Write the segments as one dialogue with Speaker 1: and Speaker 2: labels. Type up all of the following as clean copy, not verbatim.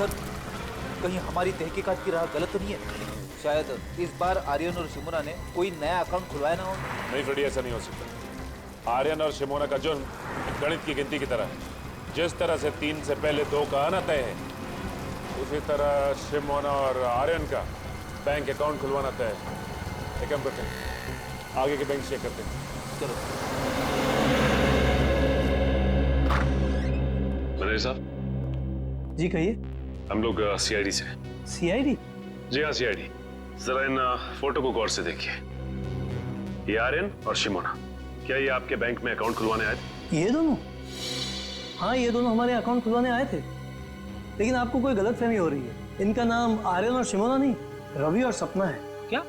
Speaker 1: Sir, कहीं हमारी तहकीकात की राह गलत तो नहीं है? शायद इस बार आर्यन और शिमोना ने कोई नया अकाउंट खुलवाया ना हो।
Speaker 2: नहीं फ्रेडी, ऐसा नहीं हो सकता। आर्यन और शिमोना का जुर्म गणित की गिनती की तरह है। जिस तरह से 3 से पहले 2 का आना तय है, उसी तरह शिमोना और आर्यन का बैंक अकाउंट खुलवाना तय है। एक काम करते हैं, आगे के बैंक चेक करते हैं।
Speaker 1: चलो।
Speaker 3: मैनेजर साहब।
Speaker 4: जी कहिए।
Speaker 3: हम लोग सीआईडी से।
Speaker 4: सीआईडी?
Speaker 3: जी हाँ, सीआईडी। जरा इन फोटो को गौर से देखिए। ये आर्यन और शिमोना, क्या ये आपके बैंक में अकाउंट खुलवाने आए थे?
Speaker 4: ये दोनों? हाँ, ये दोनों हमारे अकाउंट खुलवाने आए थे, लेकिन आपको कोई गलतफहमी हो रही है। इनका नाम आर्यन और शिमोना नहीं, रवि और सपना है।
Speaker 1: क्या?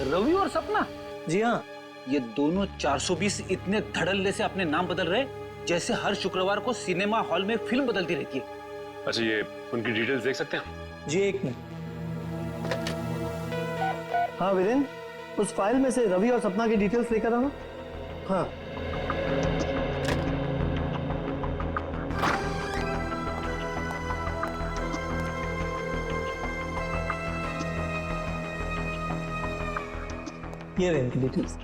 Speaker 1: रवि और सपना?
Speaker 4: जी हाँ।
Speaker 1: ये दोनों 420 इतने धड़ल्ले से अपने नाम बदल रहे जैसे हर शुक्रवार को सिनेमा हॉल में फिल्म बदलती रहती है।
Speaker 3: अच्छा, ये उनकी डिटेल्स देख सकते हैं?
Speaker 4: जी एक मिनट। हाँ वीरेन, उस फाइल में से रवि और सपना की डिटेल्स लेकर आना। हाँ। ये रहे इनकी डिटेल्स।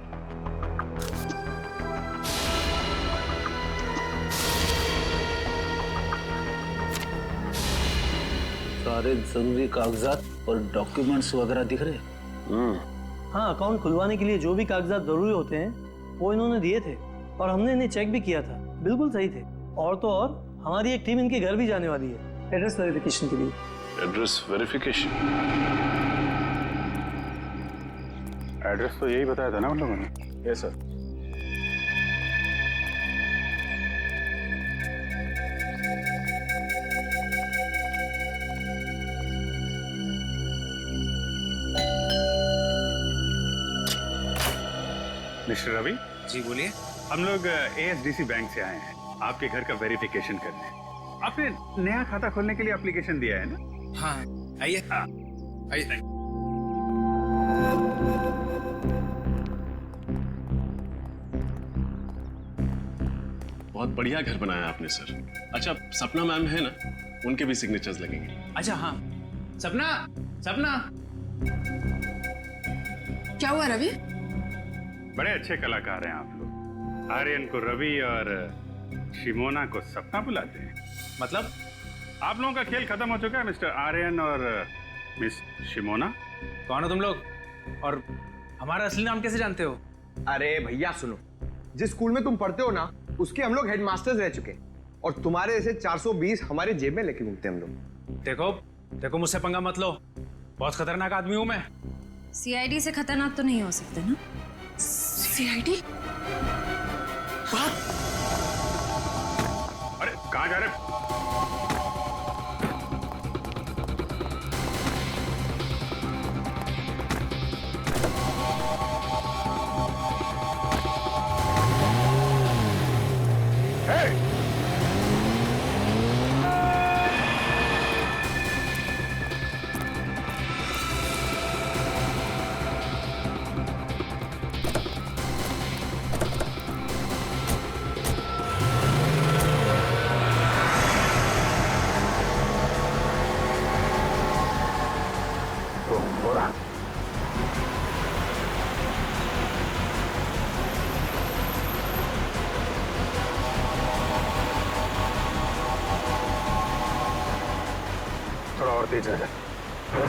Speaker 1: सारे जरूरी कागजात और डॉक्यूमेंट्स वगैरह दिख रहे हैं।
Speaker 4: हाँ, अकाउंट खुलवाने के लिए जो भी कागजात जरूरी होते हैं वो इन्होंने दिए थे और हमने इन्हें चेक भी किया था, बिल्कुल सही थे। और तो और हमारी एक टीम इनके घर भी जाने वाली है एड्रेस वेरिफिकेशन के लिए।
Speaker 3: Address verification?
Speaker 5: एड्रेस तो यही बताया था ना उन लोगों ने।
Speaker 2: Yes sir.
Speaker 5: Mister Ravi
Speaker 1: ji बोलिए।
Speaker 5: हम लोग एएसडीसी बैंक से आए हैं आपके घर का वेरिफिकेशन करने। आपने नया खाता खोलने के लिए एप्लीकेशन दिया है ना?
Speaker 1: हाँ आइए।
Speaker 5: हाँ
Speaker 1: आइए।
Speaker 3: बहुत बढ़िया घर बनाया आपने सर। अच्छा, सपना मैम है ना, उनके भी सिग्नेचर्स लगेंगे।
Speaker 6: अच्छा हाँ, सपना सपना।
Speaker 7: क्या हुआ रवि?
Speaker 5: बड़े अच्छे कलाकार हैं आप लोग। आर्यन को रवि और शिमोना को सपना बुलाते हैं।
Speaker 6: मतलब?
Speaker 5: आप लोगों का खेल खत्म हो चुका है मिस्टर आर्यन और मिस शिमोना।
Speaker 6: कौन हो तुम लोग और हमारा असली नाम कैसे जानते हो?
Speaker 8: अरे भैया सुनो, जिस स्कूल में तुम पढ़ते हो ना, उसके हम लोग हेडमास्टर्स रह चुके हैं और तुम्हारे जैसे 420 हमारे जेब में लेके घूमते हैं हम लोग।
Speaker 6: देखो देखो, मुझसे पंगा मत लो, बहुत खतरनाक आदमी हूं मैं।
Speaker 7: सीआईडी से खतरनाक तो नहीं हो सकते ना? सीआईडी?
Speaker 5: अरे कहाँ जा रहे? थोड़ा और तेज नजर।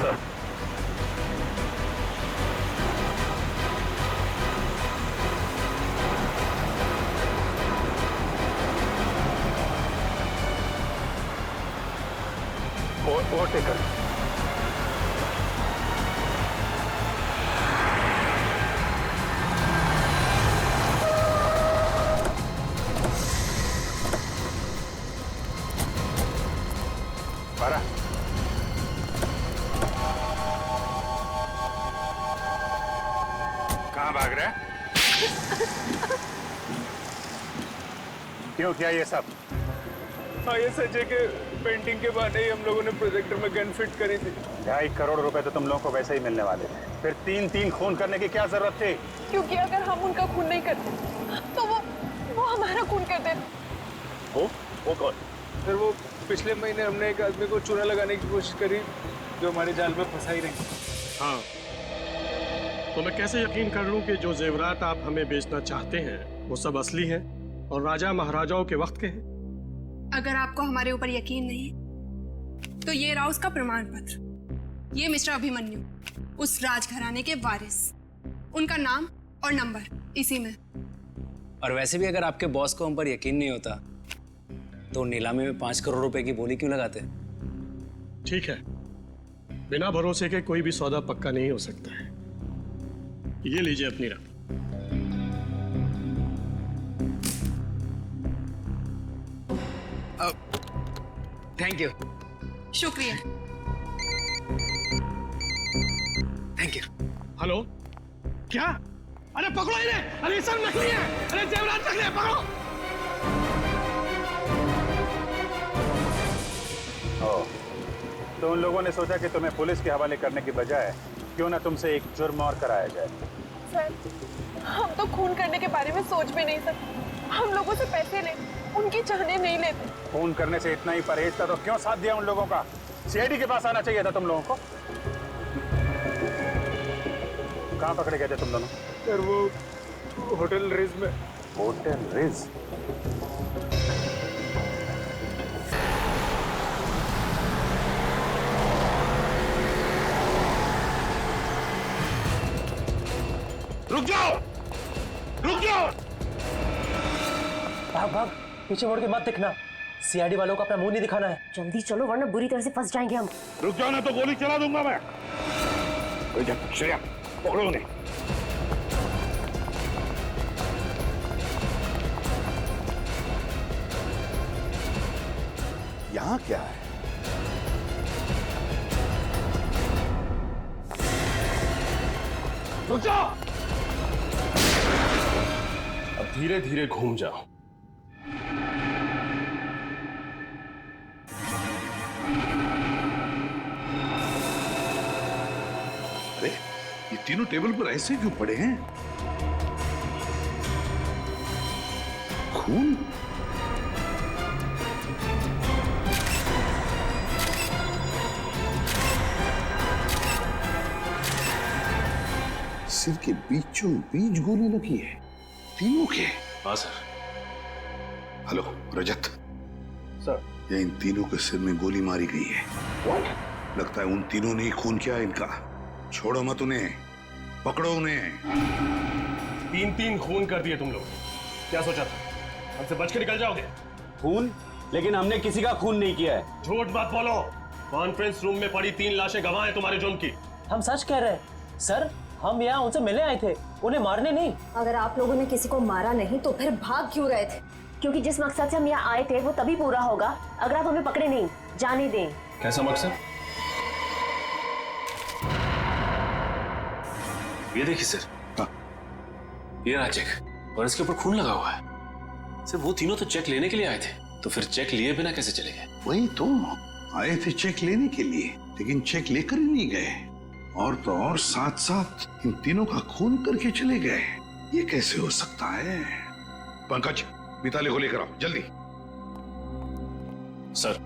Speaker 5: सर ओवरटेक कर। कहाँ भाग रहा है? क्यों किया ये सब?
Speaker 2: हाँ, ये सच है कि पेंटिंग के बहाने ही हम लोगों ने प्रोजेक्टर में गन फिट करी थी।
Speaker 5: 2.5 करोड़ रुपए तो तुम लोगों को वैसे ही मिलने वाले थे, फिर 3-3 खून करने की क्या जरूरत थी?
Speaker 9: क्योंकि अगर हम उनका खून नहीं करते तो वो हमारा खून कर देते।
Speaker 3: वो कौन?
Speaker 9: सर वो पिछले महीने हमने एक आदमी को चूना लगाने की कोशिश करी जो हमारे जाल में फंसा ही नहीं।
Speaker 10: हाँ, तो मैं कैसे यकीन कर लूं कि जो जेवरात आप हमें बेचना चाहते हैं वो सब असली हैं और राजा महाराजाओं के वक्त के हैं?
Speaker 11: अगर आपको हमारे ऊपर यकीन नहीं तो ये रहा उसका प्रमाण पत्र। ये मिस्टर अभिमन्यु, उस राजघराने के वारिस, उनका नाम और नंबर इसी में।
Speaker 12: और वैसे भी अगर आपके बॉस को हम पर यकीन नहीं होता तो नीलामी में 5 करोड़ रुपए की बोली क्यों लगाते?
Speaker 10: ठीक है, बिना भरोसे के कोई भी सौदा पक्का नहीं हो सकता है। ये लीजिए अपनी रकम।
Speaker 12: Thank you.
Speaker 11: शुक्रिया।
Speaker 12: Thank you.
Speaker 10: हेलो, क्या? अरे पकड़ो इन्हें! अरे सब नकली है! अरे जेवरात नकली है, पकड़ो!
Speaker 5: तो उन लोगों ने सोचा कि तुम्हें पुलिस के हवाले करने की बजाय क्यों ना तुमसे एक जुर्म और कराया जाए।
Speaker 13: सर, हम तो खून करने के बारे में सोच भी नहीं सकते। हम लोगों से पैसे ले, उनकी चाहने नहीं लेते।
Speaker 5: खून करने से इतना ही परहेज था तो क्यों साथ दिया उन लोगों का? सीआईडी के पास आना चाहिए था तुम लोगों को। कहाँ पकड़े गए थे तुम दोनों?
Speaker 9: सर वो होटल रिज में।
Speaker 5: Hotel ridge?
Speaker 10: रुक जाओ! रुक जाओ!
Speaker 4: भाग भाग, पीछे मुड़ के मत दिखना। सीआईडी वालों को अपना मुंह नहीं दिखाना है।
Speaker 13: जल्दी चलो वरना बुरी तरह से फंस जाएंगे हम।
Speaker 10: रुक जाओ ना तो गोली चला दूंगा मैं। श्रेया, पकड़ो उन्हें।
Speaker 14: यहाँ क्या है?
Speaker 10: रुक जाओ!
Speaker 14: अब धीरे धीरे घूम जाओ।
Speaker 15: अरे ये तीनों टेबल पर ऐसे क्यों पड़े हैं? खून? सिर के बीचों बीच गोली लगी है, तीनों के।
Speaker 3: हाँ सर।
Speaker 15: हेलो रजत
Speaker 9: सर,
Speaker 15: ये इन तीनों के सिर में गोली मारी गई है। लगता है उन तीनों ने ही खून किया इनका। छोड़ो मत उन्हें, पकड़ो उन्हें।
Speaker 10: 3-3 खून कर दिए तुम लोग। क्या सोचा था हमसे बच के निकल जाओगे?
Speaker 16: खून? लेकिन हमने किसी का खून नहीं किया है।
Speaker 10: झूठ मत बोलो। कॉन्फ्रेंस रूम में पड़ी 3 लाशें गवाह हैं तुम्हारे जुर्म की।
Speaker 4: हम सच कह रहे हैं सर, हम यहाँ उनसे मिलने आए थे, उन्हें मारने नहीं।
Speaker 13: अगर आप लोगों ने किसी को मारा नहीं तो फिर भाग क्यों रहे थे? क्योंकि जिस मकसद से हम यहाँ आए थे वो तभी पूरा होगा अगर आप हमें पकड़े नहीं। जाने दें।
Speaker 10: कैसा मकसद?
Speaker 3: ये देखिए सर। हाँ। ये रहा चेक और इसके ऊपर खून लगा हुआ है। सर वो तीनों तो चेक लेने के लिए आए थे, तो फिर चेक लिए बिना कैसे चले गए?
Speaker 15: वही तो, आए थे चेक लेने के लिए लेकिन चेक लेकर ही नहीं गए, और तो और साथ साथ इन तीनों का खून करके चले गए। ये कैसे हो सकता है? पंकज, मिताली को लेकर आओ जल्दी।
Speaker 3: सर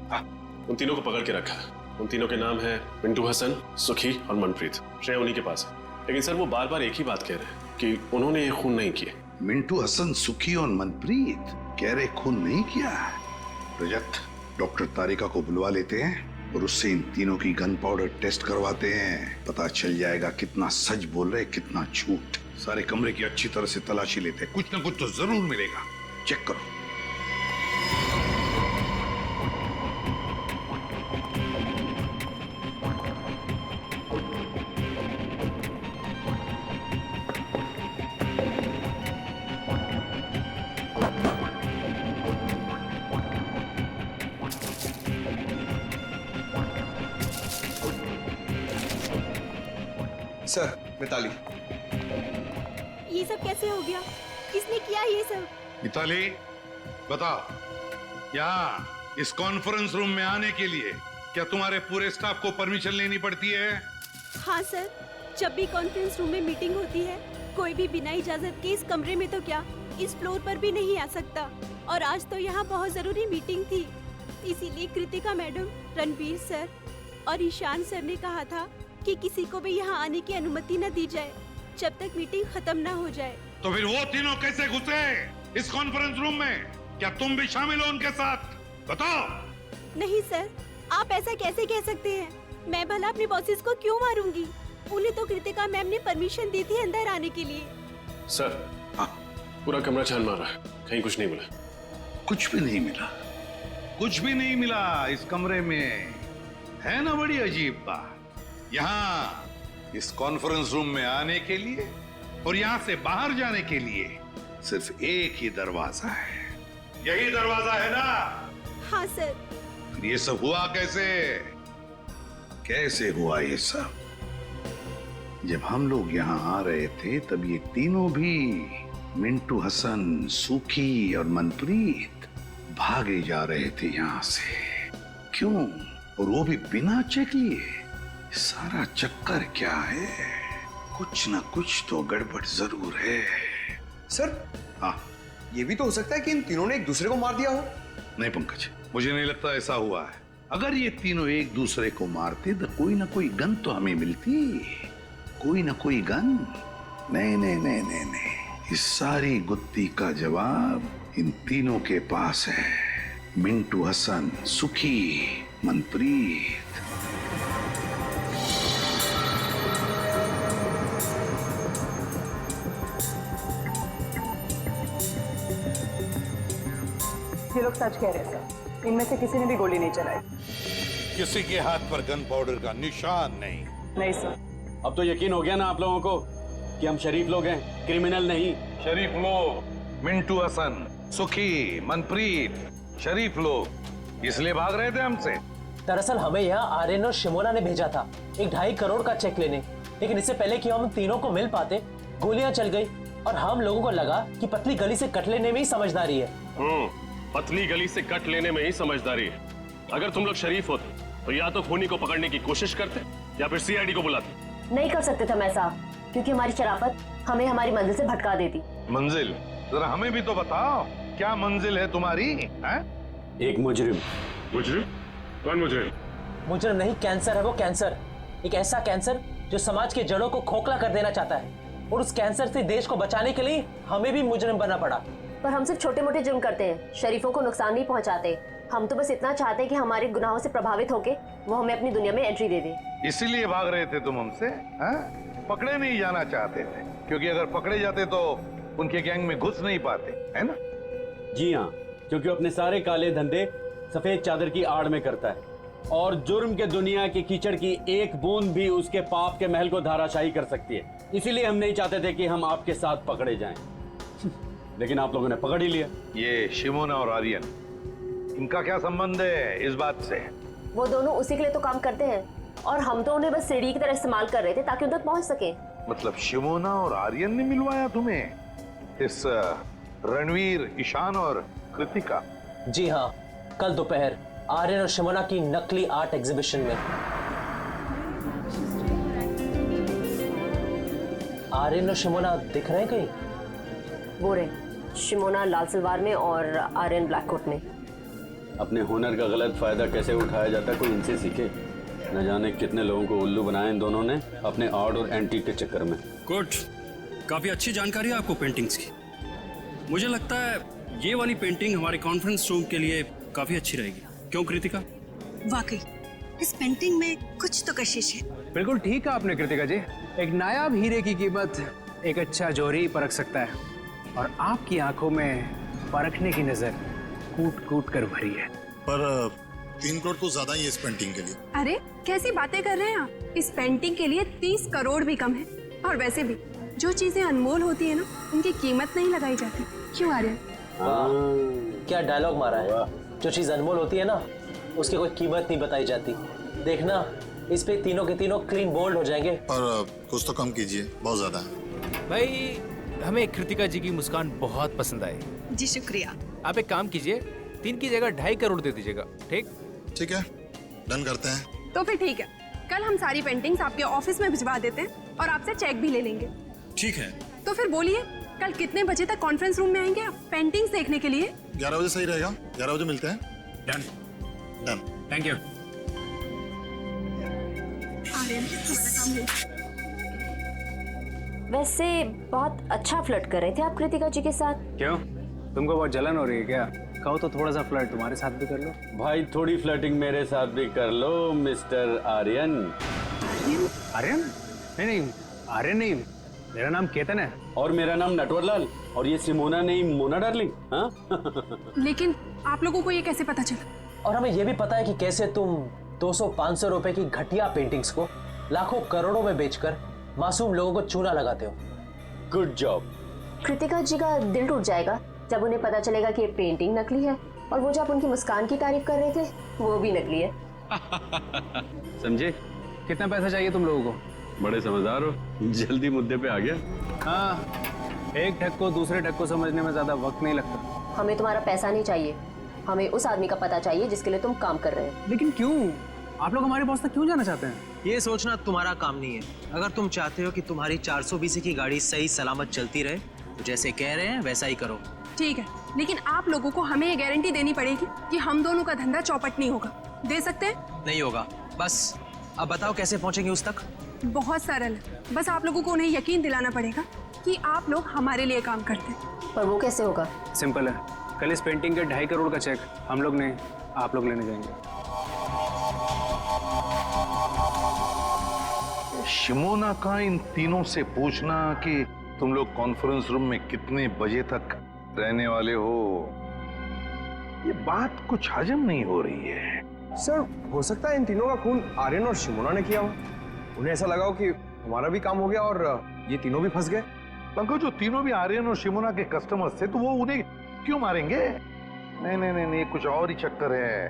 Speaker 10: उन तीनों को पकड़ के रखा। उन तीनों के नाम है मिंटू हसन, सुखी और मनप्रीत। श्रेया उन्हीं के पास है, लेकिन सर वो बार बार एक ही बात कह रहे हैं कि उन्होंने ये खून नहीं किए।
Speaker 15: मिंटू हसन, सुखी और मनप्रीत कह रहे खून नहीं किया। रजत, डॉक्टर तारिका को बुलवा लेते हैं और उससे इन तीनों की गन पाउडर टेस्ट करवाते हैं। पता चल जाएगा कितना सच बोल रहे, कितना झूठ। सारे कमरे की अच्छी तरह से तलाशी लेते हैं, कुछ ना कुछ तो जरूर मिलेगा। चेक करो।
Speaker 8: सर, मिताली।
Speaker 13: ये सब कैसे हो गया? किसने किया ये सब?
Speaker 15: मिताली, बताओ, यहाँ इस कॉन्फ्रेंस रूम में आने के लिए क्या तुम्हारे पूरे स्टाफ को परमिशन लेनी पड़ती है?
Speaker 13: हाँ सर, जब भी कॉन्फ्रेंस रूम में मीटिंग होती है कोई भी बिना इजाजत के इस कमरे में तो क्या इस फ्लोर पर भी नहीं आ सकता। और आज तो यहाँ बहुत जरूरी मीटिंग थी,
Speaker 17: इसीलिए कृतिका मैडम, रणवीर सर और ईशान सर ने कहा था कि किसी को भी यहाँ आने की अनुमति न दी जाए जब तक मीटिंग खत्म न हो जाए।
Speaker 15: तो फिर वो तीनों कैसे घुसे इस कॉन्फ्रेंस रूम में? क्या तुम भी शामिल हो उनके साथ? बताओ।
Speaker 17: नहीं सर, आप ऐसा कैसे कह सकते हैं? मैं भला अपने बॉसेस को क्यों मारूंगी? उन्हें तो कृतिका मैम ने परमिशन दी थी अंदर आने के लिए।
Speaker 10: सर, हाँ, पूरा कमरा छान मारा है, कहीं कुछ नहीं मिला।
Speaker 15: कुछ भी नहीं मिला? कुछ भी नहीं मिला इस कमरे में? है ना बड़ी अजीब बात। यहाँ इस कॉन्फ्रेंस रूम में आने के लिए और यहाँ से बाहर जाने के लिए सिर्फ एक ही दरवाजा है। यही दरवाजा है ना?
Speaker 17: हाँ सर।
Speaker 15: फिर ये सब हुआ कैसे? कैसे हुआ ये सब? जब हम लोग यहाँ आ रहे थे तब ये तीनों भी, मिंटू हसन, सुखी और मनप्रीत, भागे जा रहे थे यहाँ से। क्यों? और वो भी बिना चेक लिए। सारा चक्कर क्या है? कुछ ना कुछ तो गड़बड़ जरूर है।
Speaker 8: सर,
Speaker 15: हाँ,
Speaker 8: ये भी तो हो सकता है कि इन तीनों ने एक दूसरे को मार दिया हो।
Speaker 15: नहीं पंकज, मुझे नहीं लगता ऐसा हुआ है। अगर ये तीनों एक दूसरे को मारते तो कोई ना कोई गन तो हमें मिलती। कोई ना कोई गन। नहीं नहीं नहीं नहीं नहीं, इस सारी गुत्थी का जवाब इन तीनों के पास है। मिंटू हसन, सुखी, मनप्रीत।
Speaker 18: ये लोग सच कह रहे हैं सर, इनमें से किसी ने भी गोली नहीं चलाई।
Speaker 15: किसी के हाथ पर गन पाउडर का निशान नहीं।
Speaker 18: नहीं सर।
Speaker 16: अब तो यकीन हो गया ना आप लोगों को कि हम शरीफ लोग हैं, क्रिमिनल नहीं।
Speaker 15: शरीफ लोग, मिंटू हसन, सुखी, मनप्रीत, शरीफ लोग इसलिए भाग रहे थे हमसे।
Speaker 19: दरअसल हमें यहाँ आर्यन और शिमोना ने भेजा था 1.5 करोड़ का चेक लेने, लेकिन इससे पहले कि हम तीनों को मिल पाते गोलियां चल गई और हम लोगों को लगा कि पतली गली से कट लेने में ही समझदारी है।
Speaker 10: पतली गली से कट लेने में ही समझदारी है। अगर तुम लोग शरीफ होते तो या तो खूनी को पकड़ने की कोशिश करते या फिर सीआईडी को बुलाते।
Speaker 13: नहीं कर सकते थे ऐसा, क्योंकि हमारी शराफत हमें हमारी मंजिल से भटका देती।
Speaker 15: मंजिल? जरा हमें भी तो बताओ, क्या मंजिल है तुम्हारी? है?
Speaker 16: एक मुजरिम।
Speaker 10: मुजरिम? कौन मुजरिम?
Speaker 19: मुजरिम नहीं, कैंसर है वो, कैंसर। एक ऐसा कैंसर जो समाज के जड़ों को खोखला कर देना चाहता है, और उस कैंसर से देश को बचाने के लिए हमें भी मुजरिम बनना पड़ा।
Speaker 13: पर हम सिर्फ छोटे मोटे जुर्म करते हैं, शरीफों को नुकसान नहीं पहुंचाते। हम तो बस इतना चाहते हैं कि हमारे गुनाहों से प्रभावित होके वो हमें अपनी दुनिया में एंट्री दे दे।
Speaker 15: इसीलिए भाग रहे थे तुम हमसे? पकड़े नहीं जाना चाहते थे, क्योंकि अगर पकड़े जाते तो उनके गैंग में घुस नहीं पाते, है ना?
Speaker 16: जी हाँ, क्योंकि अपने सारे काले धंधे सफेद चादर की आड़ में करता है, और जुर्म के दुनिया की कीचड़ की एक बूंद भी उसके पाप के महल को धाराशाही कर सकती है। इसीलिए हम नहीं चाहते थे कि हम आपके साथ पकड़े जाएं। लेकिन आप लोगों ने पकड़ ही लिया।
Speaker 15: ये शिमोना और आर्यन, इनका क्या संबंध है इस बात से?
Speaker 13: वो दोनों उसी के लिए तो काम करते हैं, और हम तो उन्हें बस सीढ़ी की तरह इस्तेमाल कर रहे थे ताकि उन तक पहुंच सके।
Speaker 15: मतलब शिमोना और आर्यन ने मिलवाया तुम्हें इस रणवीर, ईशान और कृतिका?
Speaker 19: जी हाँ, कल दोपहर आर्यन और शिमोना की नकली आर्ट एग्जीबिशन में। आर्यन और शिमोना दिख रहे हैं कहीं?
Speaker 13: वो रे, शिमोना लाल सलवार में और आर्यन ब्लैक कोट में।
Speaker 16: अपने हुनर का गलत फायदा कैसे उठाया जाता है, कोई इनसे सीखे। न जाने कितने लोगों को उल्लू बनाया इन दोनों ने अपने आर्ट और एंटीक के चक्कर में।
Speaker 20: गुड, काफी अच्छी जानकारी है आपको पेंटिंग्स की। मुझे लगता है ये वाली पेंटिंग हमारे कॉन्फ्रेंस रूम के लिए काफी अच्छी रहेगी। क्यों कृतिका?
Speaker 21: वाकई इस पेंटिंग में कुछ तो कशिश है।
Speaker 9: बिल्कुल ठीक है आपने कृतिका जी। एक नायाब हीरे की कीमत एक अच्छा जौहरी ही परख सकता है, और आपकी आंखों में परखने की नजर कूट कूट कर भरी है।
Speaker 22: पर 3 करोड़ तो ज्यादा ही है इस पेंटिंग के लिए।
Speaker 11: अरे कैसी बातें कर रहे हैं आप? इस पेंटिंग के लिए 30 करोड़ भी कम है। और वैसे भी जो चीजें अनमोल होती है ना, उनकी कीमत नहीं लगाई जाती। क्यों आर्यन?
Speaker 19: क्या डायलॉग मारा है। जो चीज अनमोल होती है ना, उसकी कोई कीमत नहीं बताई जाती। देखना, इस पे तीनों के तीनों क्लीन बोल्ड हो जाएंगे।
Speaker 22: और कुछ तो कम कीजिए, बहुत ज्यादा है।
Speaker 23: भाई, हमें कृतिका जी की मुस्कान बहुत पसंद आई।
Speaker 21: जी शुक्रिया।
Speaker 23: आप एक काम कीजिए, 3 की जगह 2.5 करोड़ दे दीजिएगा। ठीक?
Speaker 22: ठीक है, डन करते हैं।
Speaker 11: तो फिर ठीक है, कल हम सारी पेंटिंग्स आपके ऑफिस में भिजवा देते हैं और आपसे चेक भी ले लेंगे।
Speaker 22: ठीक है।
Speaker 11: तो फिर बोलिए, कल कितने बजे तक कॉन्फ्रेंस रूम में आएंगे आप पेंटिंग्स देखने के लिए?
Speaker 22: 11 बजे सही रहेगा। 11 बजे मिलते हैं।
Speaker 23: डन।
Speaker 22: डन।
Speaker 23: Thank you.
Speaker 13: वैसे बहुत अच्छा फ्लर्ट कर रहे थे आप कृतिका जी के साथ।
Speaker 9: क्यों, तुमको बहुत जलन हो रही है क्या? कहो तो थोड़ा सा फ्लर्ट तुम्हारे साथ भी कर लो।
Speaker 16: भाई थोड़ी फ्लर्टिंग मेरे साथ भी कर लो मिस्टर आर्यन।
Speaker 9: आर्यन? नहीं नहीं, आर्यन नहीं, मेरा नाम केतन है।
Speaker 16: और मेरा नाम नटवरलाल। और ये सिमोना नहीं, मोना डार्लिंग। हाँ
Speaker 11: लेकिन आप लोगों को ये कैसे पता चला?
Speaker 19: और हमें ये भी पता है कि कैसे तुम 200-500 रुपए की घटिया पेंटिंग्स को लाखों करोड़ों में बेचकर मासूम लोगों को चूना लगाते हो।
Speaker 16: Good job.
Speaker 13: कृतिका जी का दिल टूट जाएगा जब उन्हें पता चलेगा कि ये पेंटिंग नकली है, और वो जब उनकी मुस्कान की तारीफ कर रहे थे वो भी नकली है।
Speaker 9: समझे? कितना पैसा चाहिए तुम लोगों को?
Speaker 16: बड़े समझदार हो, जल्दी मुद्दे पे आ गया।
Speaker 9: हाँ, एक ठग को दूसरे ठग को समझने में ज्यादा वक्त नहीं लगता।
Speaker 13: हमें तुम्हारा पैसा नहीं चाहिए, हमें उस आदमी का पता चाहिए जिसके लिए तुम काम कर रहे हो।
Speaker 9: लेकिन क्यों? आप लोग हमारे बॉस तक क्यों जाना चाहते हैं?
Speaker 19: ये सोचना तुम्हारा काम नहीं है। अगर तुम चाहते हो कि तुम्हारी 420 की गाड़ी सही सलामत चलती रहे तो जैसे कह रहे हैं वैसा ही करो।
Speaker 11: ठीक है, लेकिन आप लोगों को हमें ये गारंटी देनी पड़ेगी कि हम दोनों का धंधा चौपट नहीं होगा। दे सकते हैं?
Speaker 19: नहीं होगा। बस अब बताओ कैसे पहुंचेंगे उस तक?
Speaker 11: बहुत सरल है, बस आप लोगों को उन्हें यकीन दिलाना पड़ेगा कि आप लोग हमारे लिए काम करते हैं।
Speaker 13: पर वो कैसे होगा?
Speaker 9: सिंपल है, कल इस पेंटिंग के 2.5 करोड़ का चेक हम लोग नहीं, आप लोग लेने जाएंगे।
Speaker 15: शिमोना का इन तीनों से पूछना कि तुम लोग कॉन्फ्रेंस रूम में कितने बजे तक रहने वाले हो, ये बात कुछ हजम नहीं हो रही है।
Speaker 8: सर, हो सकता है इन तीनों का खून आर्यन और शिमोना ने किया हो। उन्हें ऐसा लगा हो कि हमारा भी काम हो गया और ये तीनों भी फंस गए।
Speaker 15: पंकज, जो तीनों भी आर्यन और शिमोना के कस्टमर्स थे तो वो उन्हें क्यों मारेंगे? नहीं नहीं नहीं नहीं, कुछ और ही चक्कर है।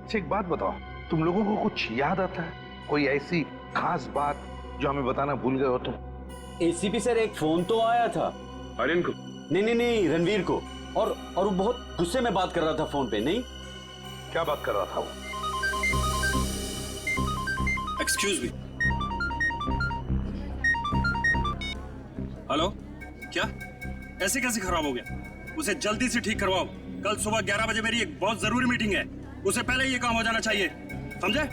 Speaker 15: अच्छा एक बात बताओ, तुम लोगों को कुछ याद आता है? कोई ऐसी खास बात जो हमें बताना भूल गए हो तुम?
Speaker 16: एसीपी सर, एक फोन तो आया था
Speaker 15: आर्यन को।
Speaker 16: नहीं नहीं नहीं, रणवीर को। और वो बहुत गुस्से में बात कर रहा था फोन पे। नहीं,
Speaker 15: क्या बात कर रहा था वो?
Speaker 20: Excuse me. हेलो, क्या ऐसे कैसे खराब हो गया? उसे जल्दी से ठीक करवाओ। कल सुबह 11 बजे मेरी एक बहुत जरूरी मीटिंग है, उसे पहले ये काम हो जाना चाहिए, समझे?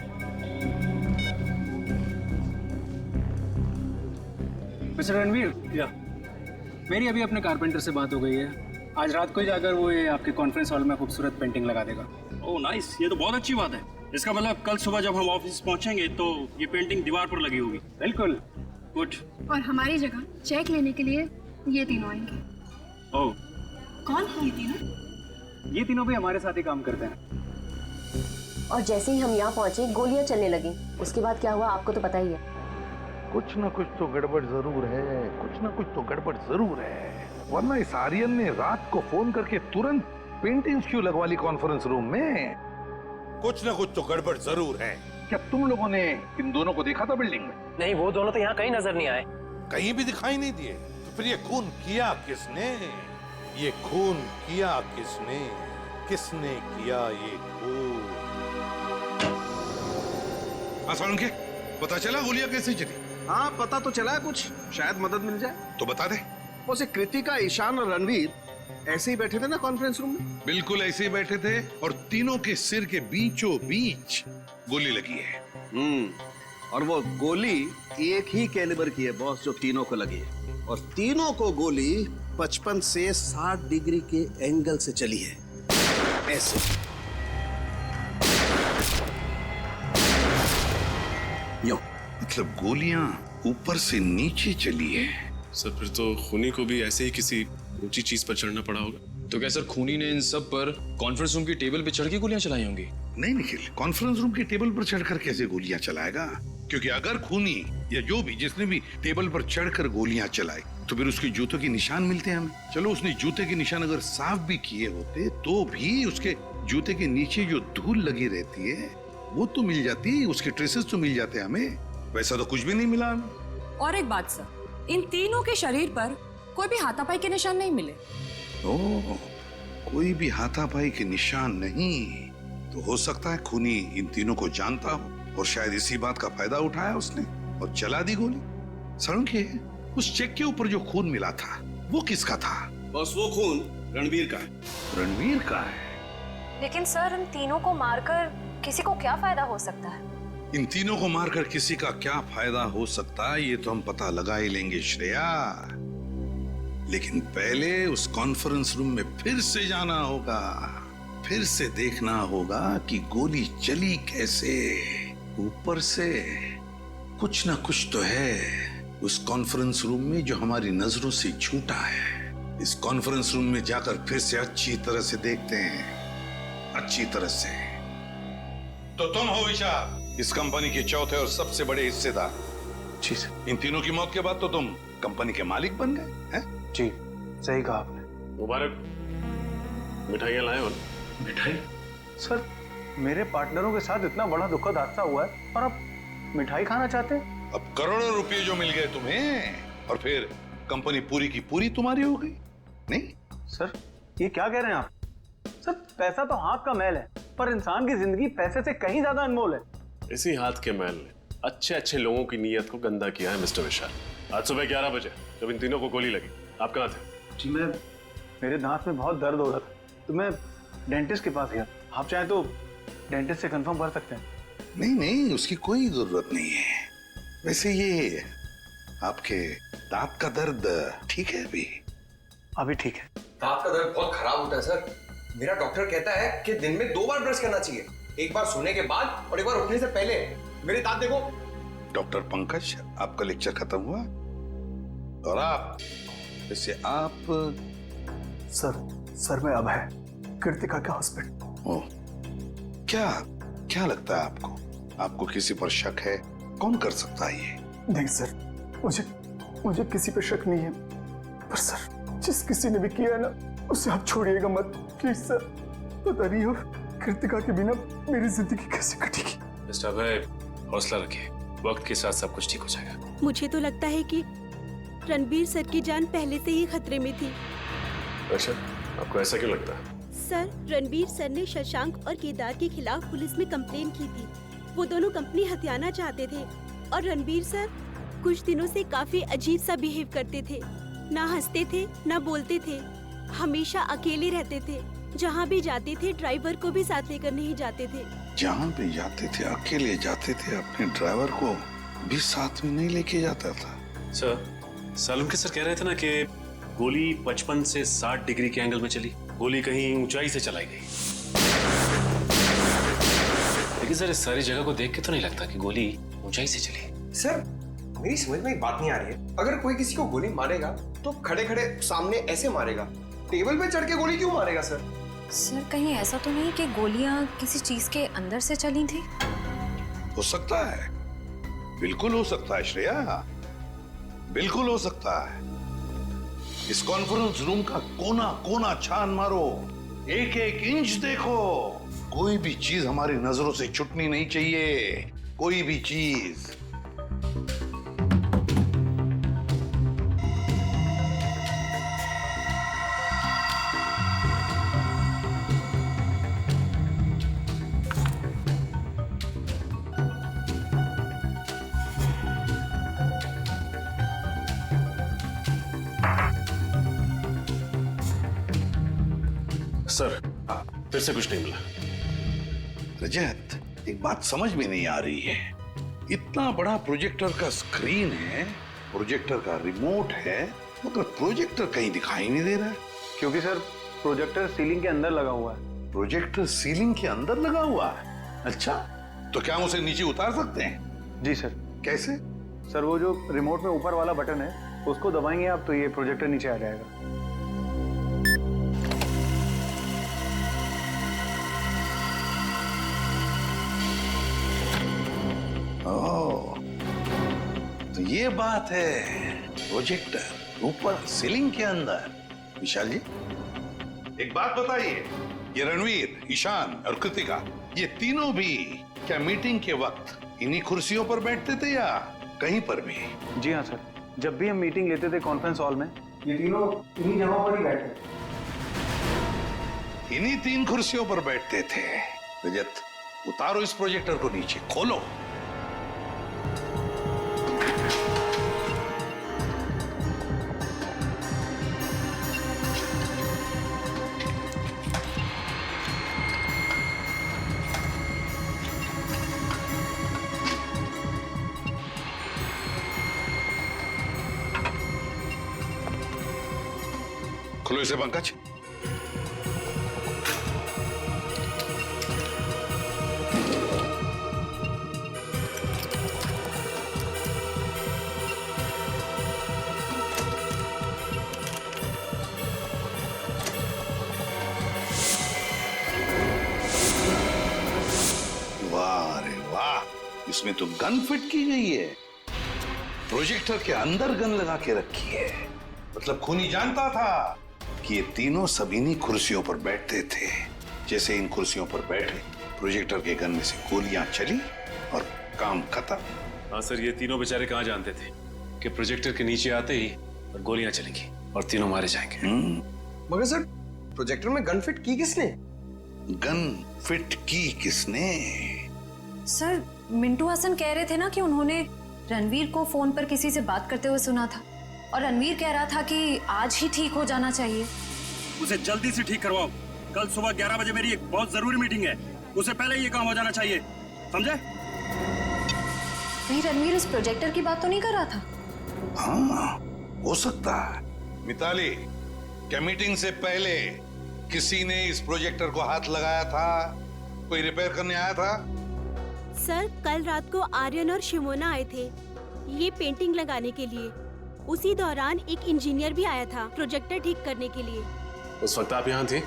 Speaker 9: मिस्टर रणवीर,
Speaker 20: या
Speaker 9: मेरी अभी अपने कारपेंटर से बात हो गई है। आज रात को ही जाकर वो ये आपके कॉन्फ्रेंस हॉल में खूबसूरत पेंटिंग लगा देगा।
Speaker 20: ओह नाइस, ये तो बहुत अच्छी बात है। इसका मतलब कल सुबह जब हम ऑफिस पहुंचेंगे तो ये पेंटिंग दीवार पर लगी होगी।
Speaker 9: बिल्कुल।
Speaker 20: गुड।
Speaker 11: और हमारी जगह चेक लेने के लिए ये तीनों आएंगे।
Speaker 20: ओह,
Speaker 11: कौन है ये तीनों?
Speaker 9: ये तीनों भी हमारे साथ ही काम करते हैं।
Speaker 13: और जैसे ही हम यहाँ पहुंचे गोलियां चलने लगी। उसके बाद क्या हुआ आपको तो पता ही है।
Speaker 15: कुछ ना कुछ तो गड़बड़ जरूर है, कुछ ना कुछ तो गड़बड़ जरूर है, वरना इस आर्यन ने रात को फोन करके तुरंत पेंटिंग्स क्यों लगवा ली कॉन्फ्रेंस रूम में? कुछ ना कुछ तो गड़बड़ जरूर है। क्या तुम लोगों ने इन दोनों को देखा था बिल्डिंग में?
Speaker 19: नहीं, वो दोनों तो यहाँ कहीं नजर नहीं आए।
Speaker 15: कहीं भी दिखाई नहीं दिए? तो फिर ये खून किया किसने? ये खून किया किसने? किसने किया ये खून? आसान के पता चला गोलियां कैसे चली?
Speaker 1: हाँ, पता तो चला है कुछ, शायद मदद मिल जाए।
Speaker 15: तो बता दे।
Speaker 1: उसे कृतिका, ईशान और रणवीर ऐसे ही बैठे थे ना कॉन्फ्रेंस रूम में?
Speaker 15: बिल्कुल ऐसे ही बैठे थे और तीनों के सिर के बीचों बीच गोली लगी है।
Speaker 1: और वो गोली एक ही कैलिबर की है बॉस, जो तीनों को लगी है। और तीनों को गोली 55 से 60 डिग्री के एंगल से चली है, ऐसे।
Speaker 15: यो मतलब गोलियां ऊपर से नीचे चली है।
Speaker 10: सर फिर तो खूनी को भी ऐसे ही किसी ऊंची चीज पर चढ़ना पड़ा होगा।
Speaker 3: तो क्या सर खूनी ने इन सब पर कॉन्फ्रेंस रूम की टेबल पे चढ़ के गोलियां चलाई होंगी?
Speaker 15: नहीं निखिल, कॉन्फ्रेंस रूम की टेबल पर चढ़कर कैसे गोलियां चलाएगा? क्योंकि अगर खूनी या जो भी जिसने भी टेबल पर चढ़कर गोलियां चलाई तो फिर उसके जूतों के निशान मिलते हैं हमें। चलो उसने जूते के निशान अगर साफ भी किए होते तो भी उसके जूते के नीचे जो धूल लगी रहती है वो तो मिल जाती, उसके ट्रेसेस तो मिल जाते हमें। वैसा तो कुछ भी नहीं मिला हमें।
Speaker 6: और एक बात सर, इन तीनों के शरीर पर कोई भी हाथापाई के निशान नहीं मिले।
Speaker 15: ओह, कोई भी हाथापाई के निशान नहीं? तो हो सकता है खूनी इन तीनों को जानता हो और शायद इसी बात का फायदा उठाया उसने और चला दी गोली। सड़के उस चेक के ऊपर जो खून मिला था वो किसका था?
Speaker 1: बस वो खून रणवीर का है।
Speaker 15: रणवीर का है?
Speaker 13: लेकिन सर इन तीनों को मारकर किसी को क्या फायदा हो सकता है?
Speaker 15: इन तीनों को मारकर किसी का क्या फायदा हो सकता है ये तो हम पता लगा ही लेंगे श्रेया, लेकिन पहले उस कॉन्फ्रेंस रूम में फिर से जाना होगा, फिर से देखना होगा कि गोली चली कैसे। ऊपर से कुछ ना कुछ तो है उस कॉन्फ्रेंस रूम में जो हमारी नजरों से छूटा है। इस कॉन्फ्रेंस रूम में जाकर फिर से अच्छी तरह से देखते हैं, अच्छी तरह से। तो तुम हो ईशा, इस कंपनी के चौथे और सबसे बड़े हिस्सेदार।
Speaker 9: जी सर।
Speaker 15: इन तीनों की मौत के बाद तो तुम कंपनी के मालिक बन गए हैं?
Speaker 9: जी सही कहा आपने।
Speaker 10: मुबारक, मिठाइयाँ लाए हो?
Speaker 9: मिठाई? सर मेरे पार्टनरों के साथ इतना बड़ा दुखद हादसा हुआ है और आप मिठाई खाना चाहते हैं?
Speaker 15: अब करोड़ों रुपए जो मिल गए तुम्हें और फिर कंपनी पूरी की पूरी तुम्हारी हो गई, नहीं?
Speaker 9: सर ये क्या कह रहे हैं आप? सर पैसा तो हाथ का मैल है, पर इंसान की जिंदगी पैसे से कहीं ज्यादा अनमोल है।
Speaker 10: इसी हाथ के मैल ने अच्छे अच्छे लोगों की नीयत को गंदा किया है मिस्टर विशाल। आज सुबह 11 बजे जब इन तीनों को गोली लगी, आप कहाँ थे?
Speaker 9: जी मेरे दांत में बहुत दर्द हो रहा था तो मैं डेंटिस्ट के पास गया। आप चाहें तो डेंटिस्ट से कंफर्म कर सकते हैं।
Speaker 15: नहीं नहीं, उसकी कोई जरूरत नहीं है। वैसे ये आपके दांत का दर्द ठीक है?
Speaker 9: अभी ठीक है।
Speaker 8: दांत का दर्द बहुत खराब होता है सर। मेरा डॉक्टर कहता है कि दिन में 2 बार ब्रश करना चाहिए, एक बार सोने के बाद और एक बार उठने से पहले। मेरे दांत देखो।
Speaker 15: डॉक्टर पंकज, आपका लेक्चर खत्म हुआ और आप, वैसे आप?
Speaker 9: सर मैं अभय, कृतिका के हस्बैंड।
Speaker 15: ओह, क्या लगता है आपको? आपको किसी पर शक है? कौन कर सकता है ये?
Speaker 2: नहीं सर, मुझे किसी पे शक नहीं है, पर सर जिस किसी ने भी किया है ना उसे आप छोड़िएगा मत प्लीज सर। पता नहीं हो कृतिका के बिना मेरी जिंदगी कैसे कटेगी।
Speaker 3: मिस्टर अभय, हौसला रखिए, वक्त के साथ सब कुछ ठीक हो जाएगा।
Speaker 17: मुझे तो लगता है कि रणबीर सर की जान पहले से ही खतरे में थी।
Speaker 10: अच्छा, आपको ऐसा क्यों लगता है?
Speaker 17: सर रणबीर सर ने शशांक और केदार के खिलाफ पुलिस में कंप्लेन की थी। वो दोनों कंपनी हथियाना चाहते थे और रणबीर सर कुछ दिनों से काफी अजीब सा बिहेव करते थे। ना हंसते थे, ना बोलते थे, हमेशा अकेले रहते थे। जहाँ भी जाते थे ड्राइवर को भी साथ लेकर नहीं जाते थे।
Speaker 15: जहाँ भी जाते थे अकेले जाते थे, अपने ड्राइवर को भी साथ में नहीं लेके जाता था।
Speaker 3: सर, सालुंके सर कह रहे थे ना कि गोली 55 से 60 डिग्री के एंगल में चली। गोली कहीं ऊंचाई से चलाई गई, लेकिन सर इस सारी जगह को देख के तो नहीं लगता कि गोली ऊंचाई से चली।
Speaker 8: सर मेरी समझ में एक बात नहीं आ रही है। अगर कोई किसी को गोली मारेगा तो खड़े खड़े सामने ऐसे मारेगा, टेबल पे चढ़ के गोली क्यों मारेगा सर?
Speaker 6: सर कहीं ऐसा तो नहीं कि गोलियां किसी चीज के अंदर से चली थी?
Speaker 15: हो सकता है, बिल्कुल हो सकता है श्रेया, बिल्कुल हो सकता है। इस कॉन्फ्रेंस रूम का कोना कोना छान मारो, एक एक इंच देखो, कोई भी चीज हमारी नजरों से छूटनी नहीं चाहिए, कोई भी चीज।
Speaker 10: सर, फिर से कुछ नहीं मिला।
Speaker 15: रजत, एक बात समझ में नहीं आ रही है। इतना बड़ा प्रोजेक्टर का स्क्रीन है, प्रोजेक्टर का रिमोट है, मगर प्रोजेक्टर कहीं दिखाई नहीं दे रहा है।
Speaker 9: क्योंकि सर प्रोजेक्टर सीलिंग के अंदर लगा हुआ है।
Speaker 15: प्रोजेक्टर सीलिंग के अंदर लगा हुआ है? अच्छा, तो क्या हम उसे नीचे उतार सकते हैं?
Speaker 9: जी सर।
Speaker 15: कैसे?
Speaker 9: सर वो जो रिमोट में ऊपर वाला बटन है उसको दबाएंगे आप तो ये प्रोजेक्टर नीचे आ जाएगा।
Speaker 15: ओह, तो ये बात है, प्रोजेक्टर ऊपर सीलिंग के अंदर। विशाल जी, एक बात बताइए, ये रणवीर, ईशान और कृतिका, ये तीनों भी क्या मीटिंग के वक्त इन्हीं कुर्सियों पर बैठते थे या कहीं पर भी?
Speaker 9: जी हाँ सर, जब भी हम मीटिंग लेते थे कॉन्फ्रेंस हॉल में, ये तीनों इन्हीं जगहों पर ही बैठते थे।
Speaker 15: इन्हीं 3 कुर्सियों पर बैठते थे। रजत, उतारो इस प्रोजेक्टर को नीचे, खोलो। खोलो इसे पंकज। वाह रे वाह, इसमें तो गन फिट की गई है। प्रोजेक्टर के अंदर गन लगा के रखी है। मतलब खूनी जानता था कि ये तीनों सब इन्हीं कुर्सियों पर बैठते थे। जैसे इन कुर्सियों पर बैठे, प्रोजेक्टर के गन में से गोलियां चली और काम खत्म।
Speaker 3: हाँ सर, ये तीनों बेचारे कहाँ जानते थे कि प्रोजेक्टर के नीचे आते ही और गोलियां चलेंगी और तीनों मारे जाएंगे।
Speaker 8: मगर सर, प्रोजेक्टर में गन फिट की किसने?
Speaker 15: गन फिट की किसने?
Speaker 6: सर, मिंटू हसन कह रहे थे ना कि उन्होंने रणवीर को फोन पर किसी से बात करते हुए सुना था और रणवीर कह रहा था कि आज ही ठीक हो जाना चाहिए।
Speaker 20: उसे जल्दी से ठीक करवाओ। कल सुबह 11 बजे मेरी एक बहुत जरूरी मीटिंग है, उससे पहले ये काम हो जाना चाहिए, समझे?
Speaker 6: कहीं रणवीर इस प्रोजेक्टर की बात तो नहीं कर रहा था?
Speaker 15: हाँ, हो सकता है। मिताली, क्या मीटिंग से पहले किसी ने इस प्रोजेक्टर को हाथ लगाया था? कोई रिपेयर करने आया था?
Speaker 17: सर, कल रात को आर्यन और शिमोना आए थे ये पेंटिंग लगाने के लिए। उसी दौरान एक इंजीनियर भी आया था प्रोजेक्टर ठीक करने के लिए।
Speaker 3: उस वक्त आप यहाँ थे?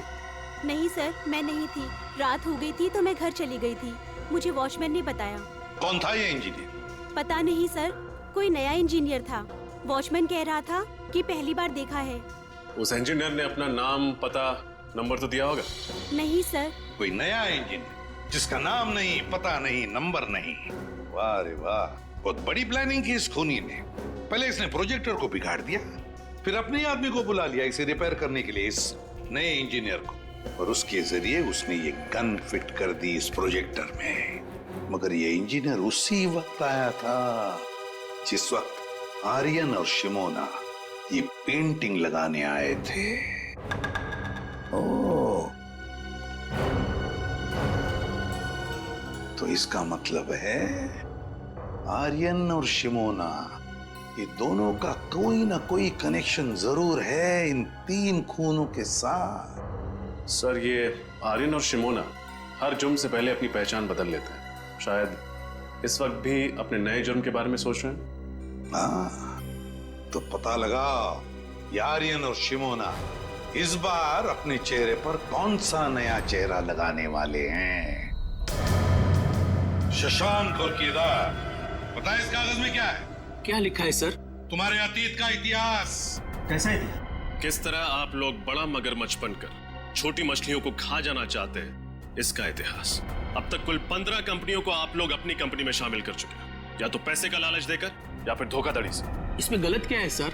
Speaker 17: नहीं सर, मैं नहीं थी। रात हो गई थी तो मैं घर चली गई थी। मुझे वॉचमैन ने बताया।
Speaker 15: कौन था ये इंजीनियर?
Speaker 17: पता नहीं सर, कोई नया इंजीनियर था। वॉचमैन कह रहा था कि पहली बार देखा है।
Speaker 3: उस इंजीनियर ने अपना नाम, पता, नंबर तो दिया होगा?
Speaker 17: नहीं सर।
Speaker 15: कोई नया इंजीनियर जिसका नाम नहीं, पता नहीं, नंबर नहीं। वाह रे वाह, बहुत बड़ी प्लानिंग की इस खूनी ने। पहले इसने प्रोजेक्टर को बिगाड़ दिया, फिर अपने आदमी को बुला लिया इसे रिपेयर करने के लिए, इस नए इंजीनियर को, और उसके जरिए उसने ये गन फिट कर दी इस प्रोजेक्टर में। मगर ये इंजीनियर उसी वक्त आया था जिस वक्त आर्यन और शिमोना ये पेंटिंग लगाने आए थे। ओह, तो इसका मतलब है आर्यन और शिमोना, ये दोनों का कोई ना कोई कनेक्शन जरूर है इन तीन खूनों के साथ।
Speaker 3: सर, ये आर्यन और शिमोना हर जुर्म से पहले अपनी पहचान बदल लेते हैं। शायद इस वक्त भी अपने नए जुर्म के बारे में सोच रहे हैं।
Speaker 15: हाँ, तो पता लगा ये आर्यन और शिमोना इस बार अपने चेहरे पर कौन सा नया चेहरा लगाने वाले हैं। शशांक और केदार, पता है इस कागज में क्या है?
Speaker 23: क्या लिखा है सर?
Speaker 15: तुम्हारे अतीत का इतिहास।
Speaker 4: कैसा इतिहास?
Speaker 10: किस तरह आप लोग बड़ा मगरमच्छ बनकर छोटी मछलियों को खा जाना चाहते हैं, इसका इतिहास। अब तक कुल 15 कंपनियों को आप लोग अपनी कंपनी में शामिल कर चुके हैं, या तो पैसे का लालच देकर या फिर धोखाधड़ी से।
Speaker 23: इसमें गलत क्या है सर?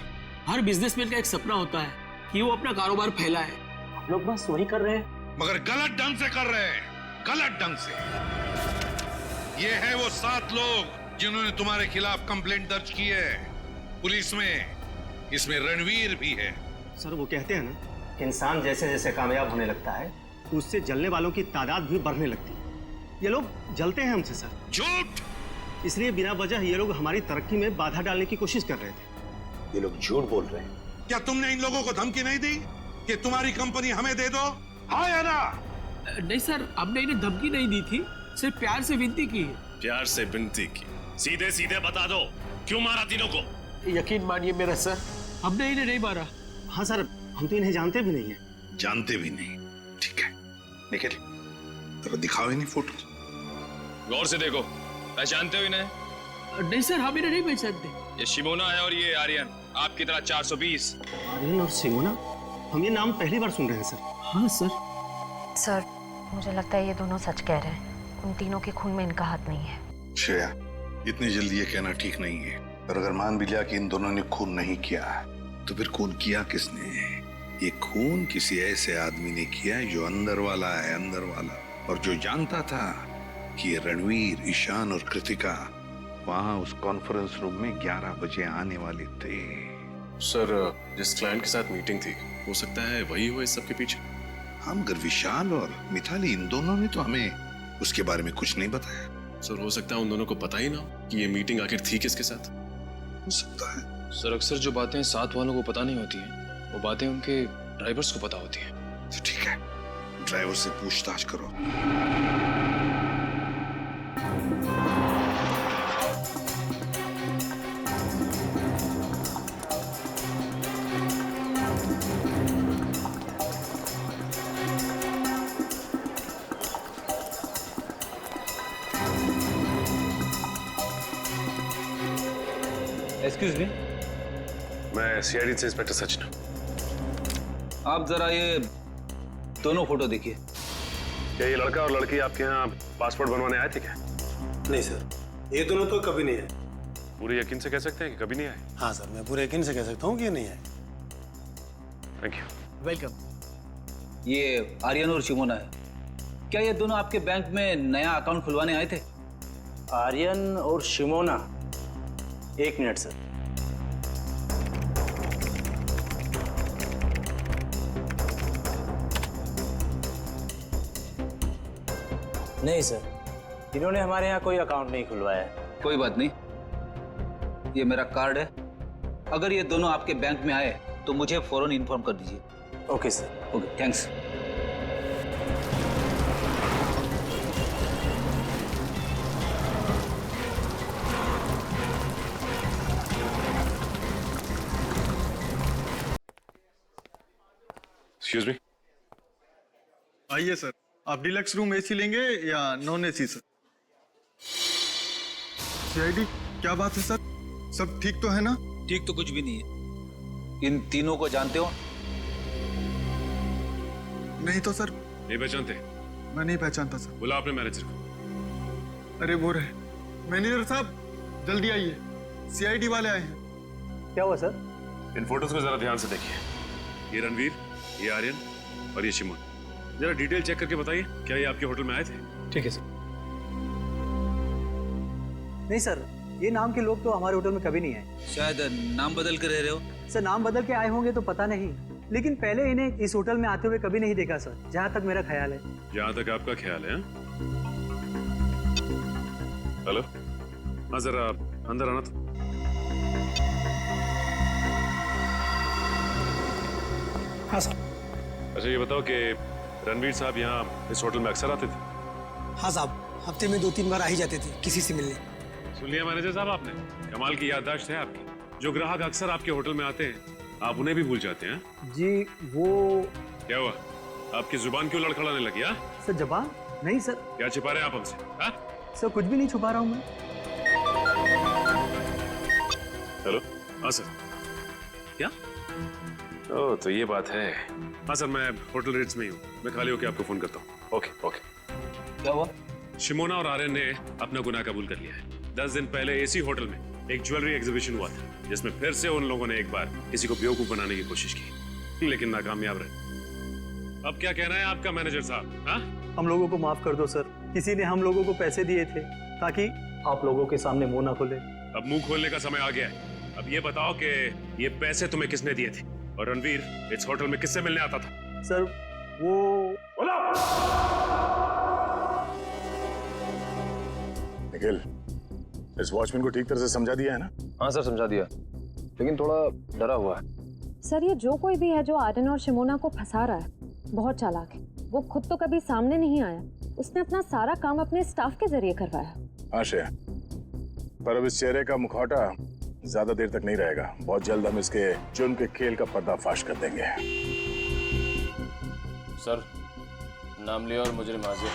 Speaker 23: हर बिजनेसमैन का एक सपना होता है कि वो अपना कारोबार फैलाए।
Speaker 19: हम लोग बस वही कर रहे हैं,
Speaker 15: मगर गलत ढंग से कर रहे हैं, गलत ढंग से। ये है वो 7 लोग जिन्होंने तुम्हारे खिलाफ कंप्लेंट दर्ज की है पुलिस में। इसमें रणवीर भी है।
Speaker 4: सर, वो कहते हैं ना कि इंसान जैसे जैसे कामयाब होने लगता है तो उससे जलने वालों की तादाद भी बढ़ने लगती है। ये लोग जलते हैं हमसे सर।
Speaker 15: झूठ!
Speaker 4: इसलिए बिना वजह ये लोग हमारी तरक्की में बाधा डालने की कोशिश कर रहे थे।
Speaker 15: ये लोग झूठ बोल रहे हैं। क्या तुमने इन लोगों को धमकी नहीं दी कि तुम्हारी कंपनी हमें दे दो? हाँ या ना?
Speaker 23: नहीं सर, हमने इन्हें धमकी नहीं दी थी, सिर्फ प्यार से विनती की है।
Speaker 10: प्यार से विनती की? सीधे सीधे बता दो, क्यों मारा तीनों को?
Speaker 23: यकीन मानिए मेरा सर, हमने इन्हें नहीं मारा।
Speaker 4: हाँ सर, हम तो इन्हें जानते भी नहीं है।
Speaker 15: जानते भी नहीं? ठीक है, निकल, तेरा दिखाओ इन्हें फोटो।
Speaker 5: गौर से देखो, पहचानते हो इन्हें?
Speaker 23: नहीं सर, हम इन्हें नहीं पहचानते।
Speaker 5: ये शिमोना है और ये आर्यन, आपकी तरह 420।
Speaker 4: आर्यन और शिमोना? हम ये नाम पहली बार सुन रहे हैं सर।
Speaker 23: हाँ सर।
Speaker 13: सर, मुझे लगता है ये दोनों सच कह रहे हैं। उन तीनों के खून में इनका हाथ नहीं है।
Speaker 15: श्रेया, इतनी जल्दी ये कहना ठीक नहीं है। और अगर मान भी लिया कि इन दोनों ने खून नहीं किया, तो फिर खून किया किसने? ये खून किसी ऐसे आदमी ने किया है जो अंदर वाला है, अंदर वाला, और जो जानता था कि ये रणवीर, ईशान और कृतिका वहां उस कॉन्फ्रेंस रूम में 11 बजे आने वाले थे।
Speaker 3: सर, जिस क्लाइंट के साथ मीटिंग थी, हो सकता है वही हो इस सब के पीछे।
Speaker 15: हाँ, मगर विशाल और मिताली, इन दोनों ने तो हमें उसके बारे में कुछ नहीं बताया।
Speaker 3: सर, हो सकता है उन दोनों को पता ही ना हो कि ये मीटिंग आखिर थी किसके साथ।
Speaker 15: हो सकता है।
Speaker 5: सर, अक्सर जो बातें साथ वालों को पता नहीं होती हैं, वो बातें उनके
Speaker 3: ड्राइवर्स को पता होती है।
Speaker 15: तो ठीक है, ड्राइवर से पूछताछ करो।
Speaker 7: एक्सक्यूज मी,
Speaker 3: मैं सीआईडी से इंस्पेक्टर सचिन हूँ।
Speaker 7: आप जरा ये दोनों फोटो देखिए।
Speaker 3: क्या ये लड़का और लड़की आपके यहाँ पासपोर्ट बनवाने आए थे क्या?
Speaker 7: नहीं सर, ये दोनों तो कभी नहीं आए।
Speaker 3: पूरे यकीन से कह सकते हैं कि कभी नहीं आए?
Speaker 7: हाँ सर, मैं पूरे यकीन से कह सकता हूँ कि ये नहीं आए।
Speaker 3: Thank you.
Speaker 7: वेलकम। ये आर्यन और शिमोना है। क्या ये दोनों आपके बैंक में नया अकाउंट खुलवाने आए थे?
Speaker 19: आर्यन और शिमोना, एक मिनट सर। नहीं सर, इन्होंने हमारे यहाँ कोई अकाउंट नहीं खुलवाया है।
Speaker 7: कोई बात नहीं, ये मेरा कार्ड है। अगर ये दोनों आपके बैंक में आए तो मुझे फौरन इन्फॉर्म कर दीजिए।
Speaker 19: Okay sir.
Speaker 7: Okay, thanks.
Speaker 3: Excuse me.
Speaker 2: आइए सर, आप डिलक्स रूम एसी लेंगे या नॉन एसी सर? सीआईडी, क्या बात है सर? सब ठीक तो है ना?
Speaker 7: ठीक तो कुछ भी नहीं है। इन तीनों को जानते हो?
Speaker 2: नहीं तो सर।
Speaker 3: नहीं पहचानते?
Speaker 2: मैं नहीं पहचानता सर।
Speaker 3: बुला अपने मैनेजर को।
Speaker 2: अरे वो रहे। मैनेजर साहब, जल्दी आइए, सीआईडी वाले आए हैं।
Speaker 4: क्या हुआ सर?
Speaker 3: इन फोटोज को जरा ध्यान से देखिए। ये रणवीर, ये आर्यन और ये शिमोन। जरा डिटेल चेक करके बताइए, क्या ये आपके होटल में आए थे?
Speaker 4: ठीक है सर। नहीं सर, ये नाम के लोग तो हमारे होटल में कभी नहीं आए।
Speaker 7: शायद नाम बदल कर रह रहे हो।
Speaker 4: सर, नाम बदल के आए होंगे तो पता नहीं, लेकिन पहले इन्हें इस होटल में आते हुए कभी नहीं देखा सर, जहाँ तक मेरा ख्याल है।
Speaker 3: जहाँ तक आपका ख्याल है? हेलो, हाँ जरा अंदर आना तो।
Speaker 4: हाँ सर।
Speaker 3: अच्छा ये बताओ कि रणवीर साहब यहाँ इस होटल में अक्सर आते थे?
Speaker 4: हाँ साहब, हफ्ते में 2-3 बार आ ही जाते थे किसी से मिलने।
Speaker 3: सुन लिया मैनेजर साहब आपने? कमाल की याददाश्त है आपकी। जो ग्राहक अक्सर आपके होटल में आते हैं, आप उन्हें भी भूल जाते हैं?
Speaker 4: जी वो...
Speaker 3: क्या हुआ? आपकी जुबान क्यों लड़खड़ाने लगी? हाँ
Speaker 4: सर, जबान नहीं सर।
Speaker 3: क्या छिपा रहे हैं आप हमसे? हाँ
Speaker 4: सर, कुछ भी नहीं छुपा रहा हूँ मैं।
Speaker 3: हेलो, हाँ सर। क्या? ओह, तो ये बात है। हाँ सर, मैं होटल रेट्स में ही हूँ। मैं खाली होकर आपको फोन करता हूँ। Okay okay.
Speaker 7: क्या हुआ?
Speaker 3: शिमोना और आर्यन ने अपना गुनाह कबूल कर लिया है। 10 दिन पहले इसी होटल में एक ज्वेलरी एग्जीबिशन हुआ था, जिसमें फिर से उन लोगों ने एक बार किसी को बेवकूफ बनाने की कोशिश की, लेकिन नाकामयाब रहे। अब क्या कहना है आपका मैनेजर साहब? हाँ,
Speaker 4: हम लोगों को माफ कर दो सर। किसी ने हम लोगों को पैसे दिए थे ताकि आप लोगों के सामने मुंह ना खोले।
Speaker 3: अब मुंह खोलने का समय आ गया है। अब ये बताओ कि ये पैसे तुम्हें किसने दिए थे, और रणवीर इस होटल में किससे मिलने आता था?
Speaker 4: सर वो...
Speaker 22: निखिल, इस वॉचमैन को ठीक तरह से समझा दिया है ना?
Speaker 12: हाँ सर, समझा दिया, लेकिन थोड़ा डरा हुआ है।
Speaker 13: सर, ये जो कोई भी है जो आर्यन और शिमोना को फंसा रहा है, बहुत चालाक है। वो खुद तो कभी सामने नहीं आया, उसने अपना सारा काम अपने स्टाफ के जरिए करवाया।
Speaker 22: हाँ श्रेया, पर अब इस चेहरे का मुखौटा ज्यादा देर तक नहीं रहेगा। बहुत जल्द हम इसके जुर्म के खेल का पर्दाफाश कर देंगे।
Speaker 12: सर, नाम लिया और मुजरिम हाजिर।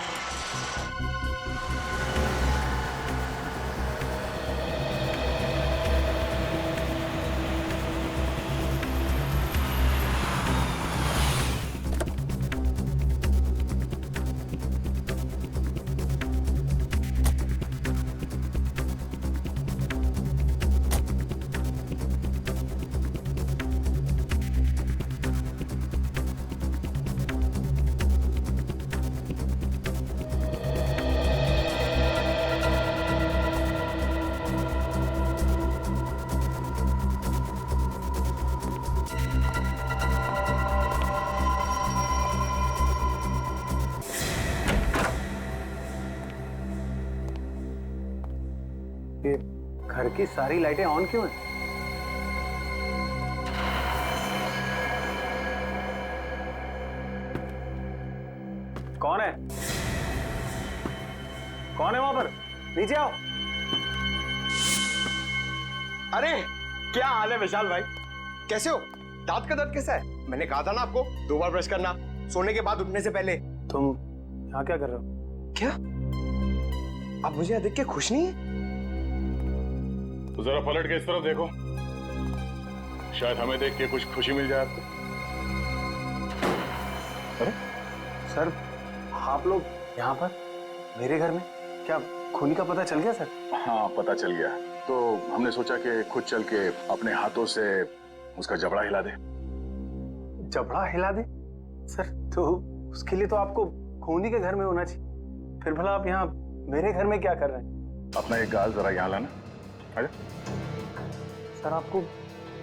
Speaker 9: घर की सारी लाइटें ऑन क्यों हैं?
Speaker 2: कौन है वहां पर? नीचे आओ।
Speaker 8: अरे क्या हाल है विशाल भाई, कैसे हो? दांत का दर्द कैसा है? मैंने कहा था ना आपको 2 बार ब्रश करना सोने के बाद उठने से पहले।
Speaker 2: तुम यहाँ क्या कर रहे हो?
Speaker 8: क्या आप मुझे यहाँ देख के खुश नहीं है?
Speaker 22: तो जरा पलट के इस तरफ देखो, शायद हमें देख के कुछ खुशी मिल जाए आपको।
Speaker 2: अरे सर, आप लोग यहाँ पर मेरे घर में? क्या खूनी का पता चल गया सर?
Speaker 22: हाँ पता चल गया, तो हमने सोचा कि खुद चल के अपने हाथों से उसका जबड़ा हिला दे।
Speaker 2: जबड़ा हिला दे? सर तो उसके लिए तो आपको खूनी के घर में होना चाहिए, फिर भला आप यहाँ मेरे घर में क्या कर रहे हैं?
Speaker 22: अपना एक गाल जरा यहाँ लाना। आजा।
Speaker 2: सर आपको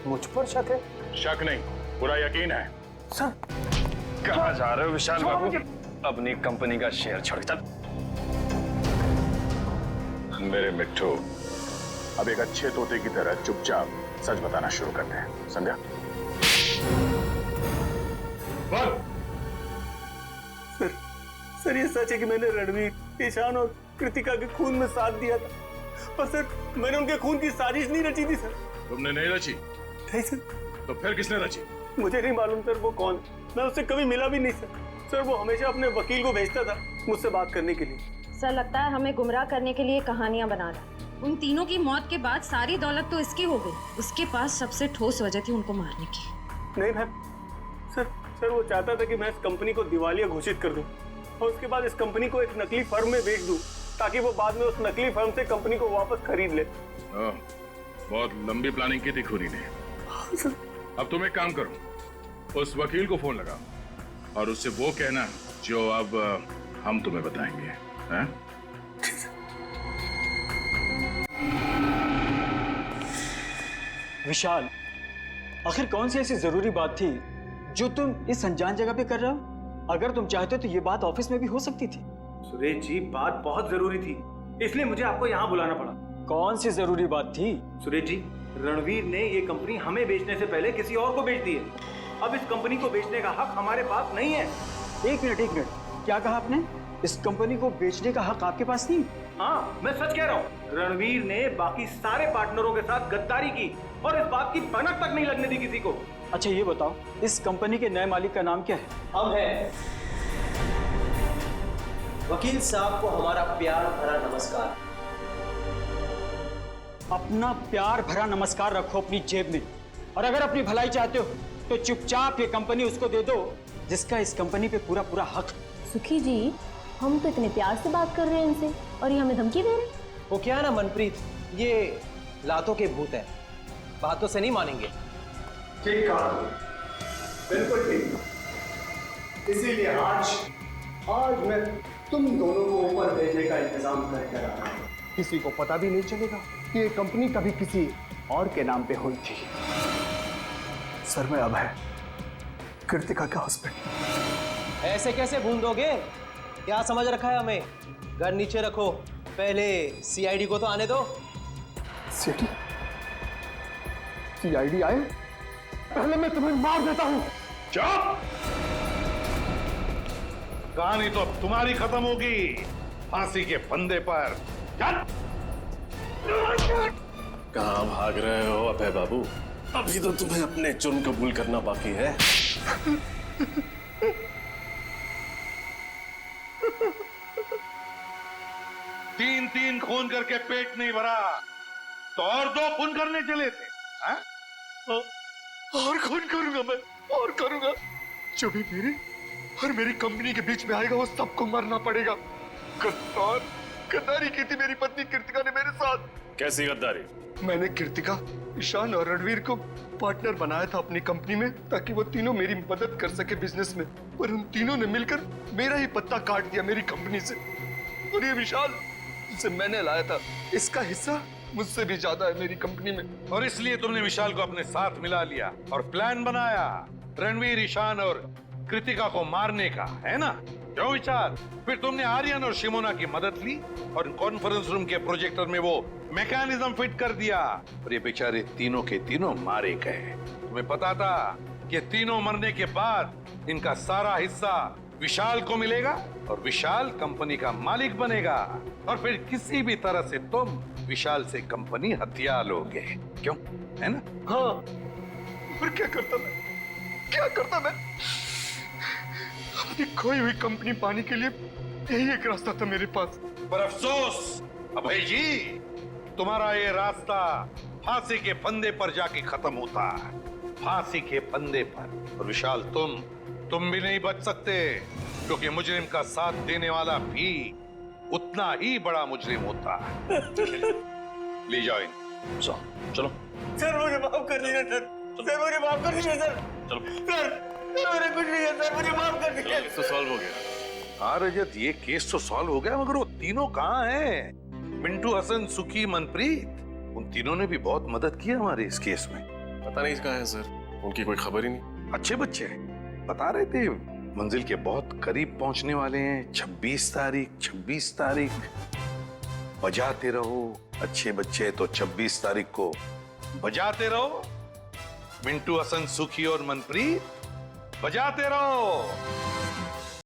Speaker 2: मुझ पर शक है?
Speaker 22: शक नहीं, पूरा यकीन है।
Speaker 2: सर
Speaker 22: कहाँ जा रहे हो विशाल बाबू? अपनी कंपनी का शेयर छोड़ चल। मेरे मिट्टू, अब एक अच्छे तोते की तरह चुपचाप सच बताना शुरू करते हैं, समझा? बोल।
Speaker 2: सर ये सच है कि मैंने रणवीर, ईशान और कृतिका के खून में साथ दिया था, पर सर मैंने उनके खून की साजिश नहीं रची थी सर।
Speaker 22: तुमने नहीं रची?
Speaker 2: नहीं सर।
Speaker 22: तो फिर किसने रची?
Speaker 2: मुझे नहीं मालूम सर वो कौन, मैं उससे कभी मिला भी नहीं सर। सर वो हमेशा अपने वकील को भेजता था मुझसे बात करने के लिए।
Speaker 13: सर लगता है हमें गुमराह करने के लिए कहानियां बना रहा है।
Speaker 6: उन तीनों की मौत के बाद सारी दौलत तो इसकी हो गई, उसके पास सबसे ठोस वजह थी उनको मारने की।
Speaker 2: नहीं मैम, सर वो चाहता था कि मैं इस कंपनी को दिवालिया घोषित कर दूं और उसके बाद इस कंपनी को एक नकली फर्म में बेच दूं, ताकि वो बाद में उस नकली फर्म से कंपनी को वापस खरीद ले।
Speaker 22: बहुत लंबी प्लानिंग की थी खूनी ने। अब तुम एक काम करो, उस वकील को फोन लगाओ और उससे वो कहना जो अब हम तुम्हें बताएंगे। हैं?
Speaker 14: विशाल, आखिर कौन सी ऐसी जरूरी बात थी जो तुम इस अनजान जगह पे कर रहे हो? अगर तुम चाहते तो ये बात ऑफिस में भी हो सकती थी।
Speaker 2: सुरेश जी बात बहुत जरूरी थी, इसलिए मुझे आपको यहाँ बुलाना पड़ा।
Speaker 14: कौन सी जरूरी बात थी?
Speaker 2: सुरेश जी, रणवीर ने ये कंपनी हमें बेचने से पहले किसी और को बेच दी है। अब इस कंपनी को बेचने का हक हमारे पास नहीं है।
Speaker 14: एक मिनट, क्या कहा आपने? इस कंपनी को बेचने का हक आपके पास नहीं?
Speaker 2: हाँ मैं सच कह रहा हूँ, रणवीर ने बाकी सारे पार्टनरों के साथ गद्दारी की और इस बात की भनक तक नहीं लगने दी किसी को।
Speaker 14: अच्छा ये बताओ, इस कंपनी के नए मालिक का नाम क्या है?
Speaker 19: हम हैं। वकील साहब को हमारा प्यार भरा नमस्कार।
Speaker 14: अपना प्यार भरा नमस्कार रखो अपनी जेब में, और अगर अपनी भलाई चाहते हो तो चुपचाप ये कंपनी उसको दे दो जिसका इस कंपनी पे पूरा पूरा हक।
Speaker 13: सुखी जी, हम तो इतने प्यार से बात कर रहे हैं इनसे और ये हमें धमकी दे रहे हैं।
Speaker 19: वो क्या ना मनप्रीत, ये लातों के भूत है, बातों से नहीं मानेंगे।
Speaker 2: ठीक कहा, बिल्कुल ठीक। इसीलिए आज मैं तुम दोनों को ऊपर भेजने का इंतजाम करके रहा हूं। किसी को पता भी नहीं चलेगा कि ये कंपनी कभी किसी और के नाम पे हुई थी। सर मैं अब है कृतिका का हस्बैंड।
Speaker 19: ऐसे कैसे भूल दोगे? क्या समझ रखा है हमें? घर नीचे रखो, पहले सीआईडी को तो आने दो।
Speaker 2: सीआईडी आए? पहले मैं तुम्हें मार देता हूं।
Speaker 15: चुप! कहानी तो अब तुम्हारी खत्म होगी फांसी के फंदे पर।
Speaker 10: कहाँ भाग रहे हो अभय बाबू? अभी तो तुम्हें अपने जुर्म कबूल करना बाकी है।
Speaker 15: तीन खून करके पेट नहीं भरा तो और 2 खून करने चले थे। हा?
Speaker 2: और खून करूंगा मैं, और करूंगा। जो भी मेरे और मेरी कंपनी के बीच में आएगा वो सबको मरना पड़ेगा। गद्दारी की थी मेरी पत्नी कृतिका ने मेरे साथ।
Speaker 10: कैसी गद्दारी?
Speaker 2: मैंने कृतिका, ईशान और रणवीर को पार्टनर बनाया था अपनी कंपनी में, ताकि वो तीनों मेरी मदद कर सके बिजनेस में, पर उन तीनों ने मिलकर मेरा ही पत्ता काट दिया मेरी कंपनी से। और ये विशाल जिसे मैंने लाया था, इसका हिस्सा मुझसे भी ज्यादा है मेरी कंपनी में।
Speaker 15: और इसलिए तुमने विशाल को अपने साथ मिला लिया और प्लान बनाया रणवीर, ईशान और कृतिका को मारने का, है ना? क्यों विशाल? फिर तुमने आर्यन और शिमोना की मदद ली और कॉन्फ्रेंस रूम के प्रोजेक्टर में वो मैकेनिज्म फिट कर दिया और ये बेचारे तीनों के तीनों मारे गए। तुम्हें पता था कि तीनों मरने के बाद इनका सारा हिस्सा विशाल को मिलेगा और विशाल कंपनी का मालिक बनेगा और फिर किसी भी तरह से तुम विशाल से कंपनी हथिया लोगे, क्यों? है ना?
Speaker 2: हाँ। फिर क्या करता मैं? क्या करता मैं? अपनी खोई हुई कंपनी पाने के लिए यही एक रास्ता था मेरे पास।
Speaker 15: पर अफसोस अभय जी, तुम्हारा ये रास्ता फांसी के फंदे पर जाके खत्म होता है, फांसी के फंदे पर। और विशाल तुम भी नहीं बच सकते, क्योंकि मुजरिम का साथ देने वाला भी उतना ही बड़ा मुजरिम होता है। ले जाओ इन, चलो।
Speaker 2: सर मुझे माफ कर दीजिए सर, सर मुझे माफ कर दीजिए सर,
Speaker 10: चलो
Speaker 2: सर मेरा कुछ नहीं है सर, मुझे माफ कर दीजिए।
Speaker 10: केस तो सॉल्व हो गया।
Speaker 15: हाँ रजत, ये केस तो सॉल्व हो गया, मगर वो तीनों कहाँ हैं? मिंटू, हसन, सुखी, मनप्रीत, उन तीनों ने भी बहुत मदद की हमारे इस केस में।
Speaker 10: पता नहीं कहाँ है सर, उनकी कोई खबर ही नहीं।
Speaker 15: अच्छे बच्चे बता रहे थे मंजिल के बहुत करीब पहुंचने वाले हैं। 26 तारीख बजाते रहो अच्छे बच्चे, तो 26 तारीख को बजाते रहो। मिंटू, हसन, सुखी और मनप्रीत बजाते रहो।